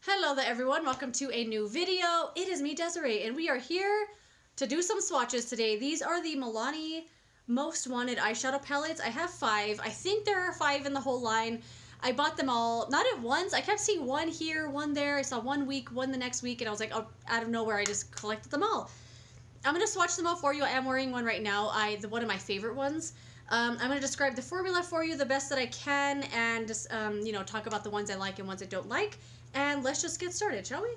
Hello there everyone, welcome to a new video. It is me, Desiree, and we are here to do some swatches today. These are the Milani Most Wanted eyeshadow palettes. I have 5. I think there are 5 in the whole line. I bought them all, not at once. I kept seeing one here, one there. I saw one week, one the next week, and I was like, oh, out of nowhere, I just collected them all. I'm going to swatch them all for you. I am wearing one right now, one of my favorite ones. I'm going to describe the formula for you the best that I can, and just, talk about the ones I like and ones I don't like. And let's just get started, shall we?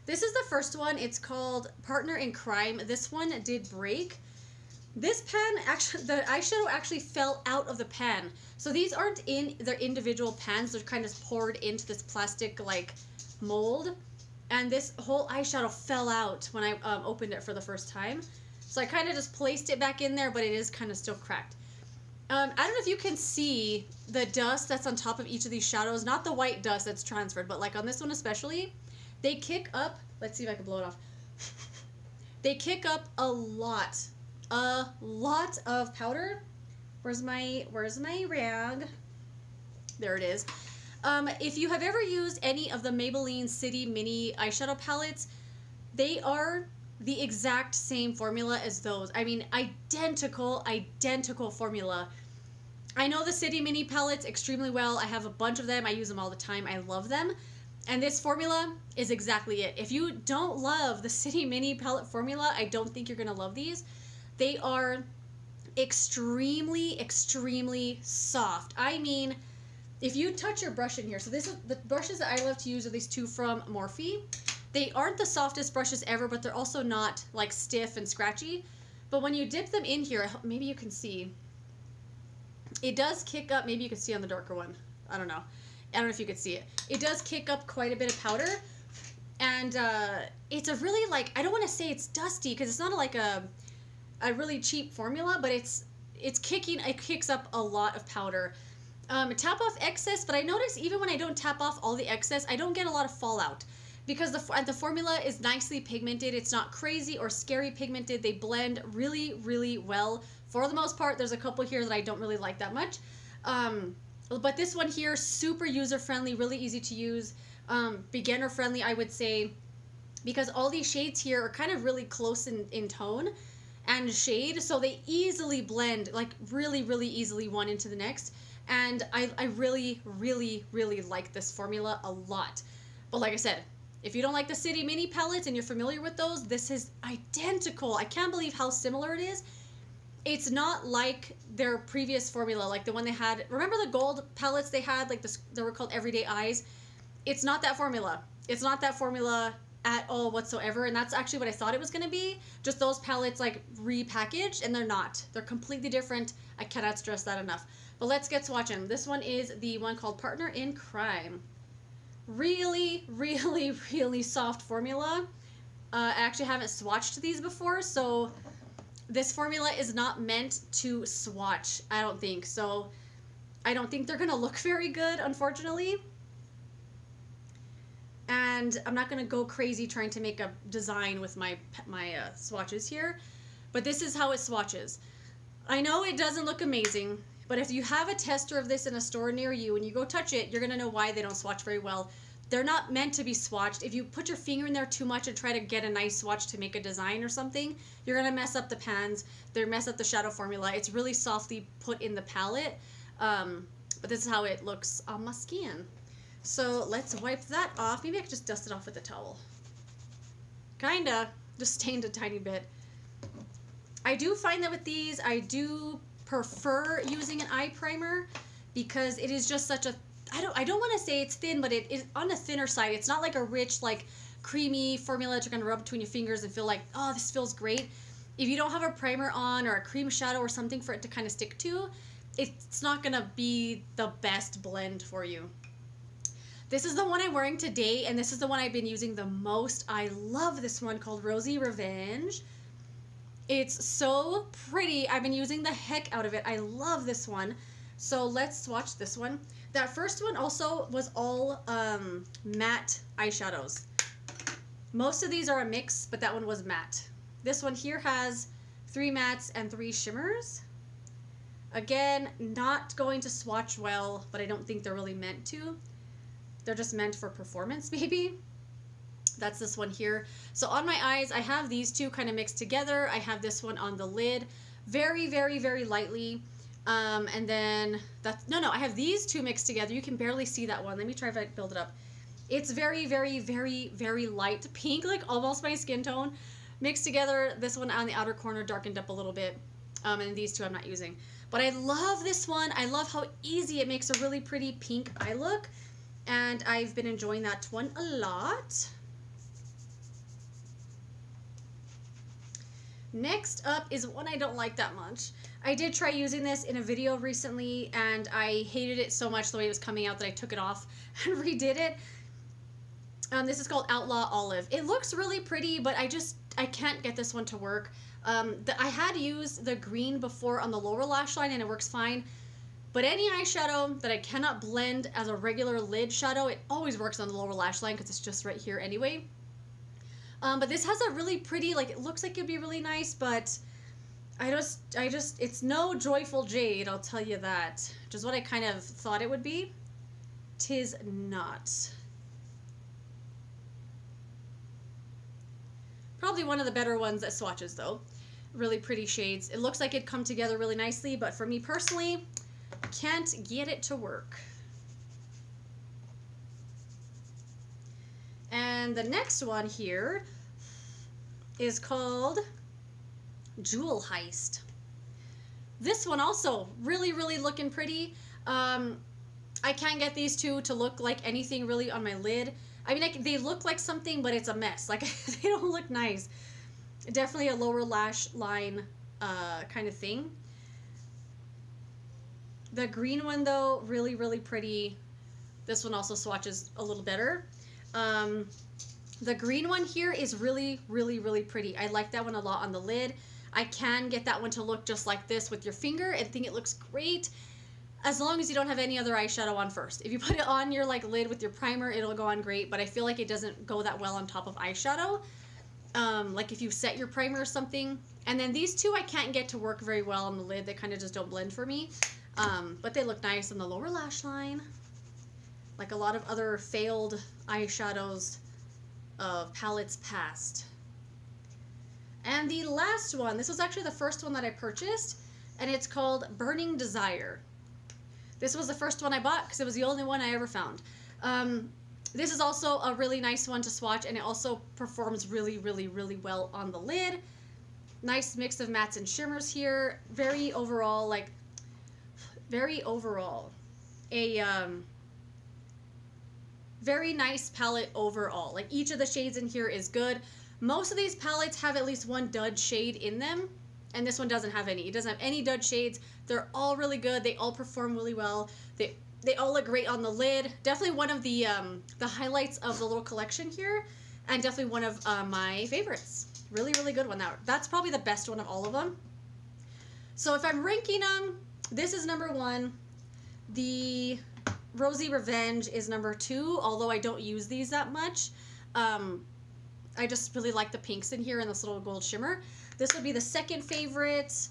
This is the first one. It's called Partner in Crime. This one did break. This pen, actually, the eyeshadow actually fell out of the pan. So these aren't in their individual pans. They're kind of poured into this plastic, like, mold. And this whole eyeshadow fell out when I opened it for the first time. So I kind of just placed it back in there, but it is kind of still cracked. I don't know if you can see the dust that's on top of each of these shadows. Not the white dust that's transferred, but like on this one especially, they kick up. Let's see if I can blow it off. They kick up a lot of powder. Where's my rag? There it is. If you have ever used any of the Maybelline City Mini eyeshadow palettes, they are the exact same formula as those. I mean, identical formula. I know the City Mini palettes extremely well. I have a bunch of them. I use them all the time. I love them. And this formula is exactly it. If you don't love the City Mini palette formula, I don't think you're going to love these. They are extremely soft. I mean, if you touch your brush in here, so this is the brushes that I love to use are these two from Morphe. They aren't the softest brushes ever, but they're also not like stiff and scratchy. But when you dip them in here, maybe you can see, it does kick up. Maybe you can see on the darker one. I don't know if you could see it. It does kick up quite a bit of powder. And it's a really, like, I don't want to say it's dusty because it's not like a really cheap formula, but it kicks up a lot of powder. Tap off excess, but I notice even when I don't tap off all the excess, I don't get a lot of fallout. Because the formula is nicely pigmented. It's not crazy or scary pigmented. They blend really well. For the most part, there's a couple here that I don't really like that much. But this one here, super user-friendly, really easy to use. Beginner-friendly, I would say. Because all these shades here are kind of really close in tone and shade. So they easily blend, like really easily one into the next. And I really like this formula a lot. But like I said, if you don't like the City Mini palettes and you're familiar with those, this is identical. I can't believe how similar it is. It's not like their previous formula, like the one they had. Remember the gold palettes they had, like they were called Everyday Eyes? It's not that formula. It's not that formula at all whatsoever, and that's actually what I thought it was going to be. Just those palettes like repackaged, and they're not. They're completely different. I cannot stress that enough. But let's get swatching. This one is the one called Partner in Crime. Really soft formula. I actually haven't swatched these before, so this formula is not meant to swatch, I don't think. So I don't think they're gonna look very good, unfortunately. And I'm not gonna go crazy trying to make a design with my swatches here, but this is how it swatches. I know it doesn't look amazing, but if you have a tester of this in a store near you and you go touch it, you're going to know why they don't swatch very well. They're not meant to be swatched. If you put your finger in there too much and try to get a nice swatch to make a design or something, you're going to mess up the pans. They're mess up the shadow formula. It's really softly put in the palette. But this is how it looks on my skin. So let's wipe that off. Maybe I could just dust it off with a towel. Kinda. Just stained a tiny bit. I do find that with these, I do prefer using an eye primer because it is just such a, I don't want to say it's thin, but it is on the thinner side. It's not like a rich, like creamy formula that you're going to rub between your fingers and feel like, oh, this feels great. If you don't have a primer on or a cream shadow or something for it to kind of stick to, it's not going to be the best blend for you. This is the one I'm wearing today, and this is the one I've been using the most. I love this one called Rosy Revenge. It's so pretty. I've been using the heck out of it. I love this one. So let's swatch this one. That first one also was all matte eyeshadows. Most of these are a mix, but that one was matte. This one here has 3 mattes and 3 shimmers. Again, not going to swatch well, but I don't think they're really meant to. they're just meant for performance maybe. That's this one here. So on my eyes, I have these two kind of mixed together. I have this one on the lid, very, very, very lightly. And then that's, no, I have these two mixed together. You can barely see that one. Let me try if I build it up. It's very, very, very, very light pink, like almost my skin tone. Mixed together, this one on the outer corner darkened up a little bit. And these two I'm not using. But I love this one. I love how easy it makes a really pretty pink eye look. And I've been enjoying that one a lot. Next up is one I don't like that much. I did try using this in a video recently, and I hated it so much the way it was coming out that I took it off and redid it. This is called Outlaw Olive. It looks really pretty, but I can't get this one to work. I had used the green before on the lower lash line, and it works fine. But any eyeshadow that I cannot blend as a regular lid shadow, it always works on the lower lash line because it's just right here anyway. But this has a really pretty, like, it looks like it'd be really nice, but it's no Joyful Jade, I'll tell you that. Which is what I kind of thought it would be. 'Tis not. Probably one of the better ones at Swatches, though. Really pretty shades. It looks like it'd come together really nicely, but for me personally, can't get it to work. And the next one here is called Jewel Heist. This one also really, really looking pretty. I can't get these two to look like anything really on my lid. I mean, they look like something, but it's a mess. Like, they don't look nice. Definitely a lower lash line kind of thing. The green one, though, really, really pretty. This one also swatches a little better. The green one here is really, really, really pretty. I like that one a lot on the lid. I can get that one to look just like this with your finger. I think it looks great as long as you don't have any other eyeshadow on first. If you put it on your lid with your primer, it'll go on great, but I feel like it doesn't go that well on top of eyeshadow. Like if you set your primer or something. And then these two I can't get to work very well on the lid. They kind of just don't blend for me. But they look nice on the lower lash line. Like a lot of other failed eyeshadows of palettes past. And the last one, this was actually the first one that I purchased, and it's called Burning Desire. This was the first one I bought because it was the only one I ever found. This is also a really nice one to swatch, and it also performs really, really, really well on the lid. Nice mix of mattes and shimmers here. Very overall, very nice palette overall. Like, each of the shades in here is good. Most of these palettes have at least one dud shade in them, and this one doesn't have any. It doesn't have any dud shades. They're all really good. They all perform really well. They all look great on the lid. Definitely one of the highlights of the little collection here, and definitely one of my favorites. Really, really good one. That's probably the best one of all of them. So if I'm ranking them, this is number 1. The Rosy Revenge is number 2, although I don't use these that much. I just really like the pinks in here and this little gold shimmer. This would be the second favorite.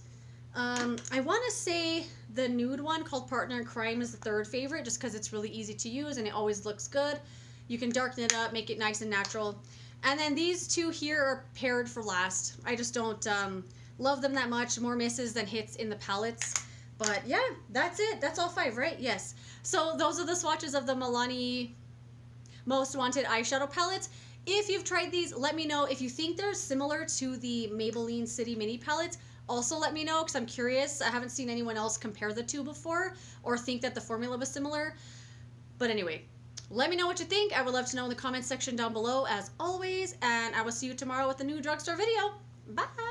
I want to say the nude one called Partner in Crime is the third favorite, just because it's really easy to use and it always looks good. You can darken it up, make it nice and natural. And then these two here are paired for last. I just don't love them that much. More misses than hits in the palettes. But yeah, that's it. That's all 5, right? Yes. So those are the swatches of the Milani Most Wanted eyeshadow palettes. If you've tried these, let me know. If you think they're similar to the Maybelline City Mini palettes, also let me know, because I'm curious. I haven't seen anyone else compare the two before or think that the formula was similar. But anyway, let me know what you think. I would love to know in the comments section down below, as always. And I will see you tomorrow with a new drugstore video. Bye!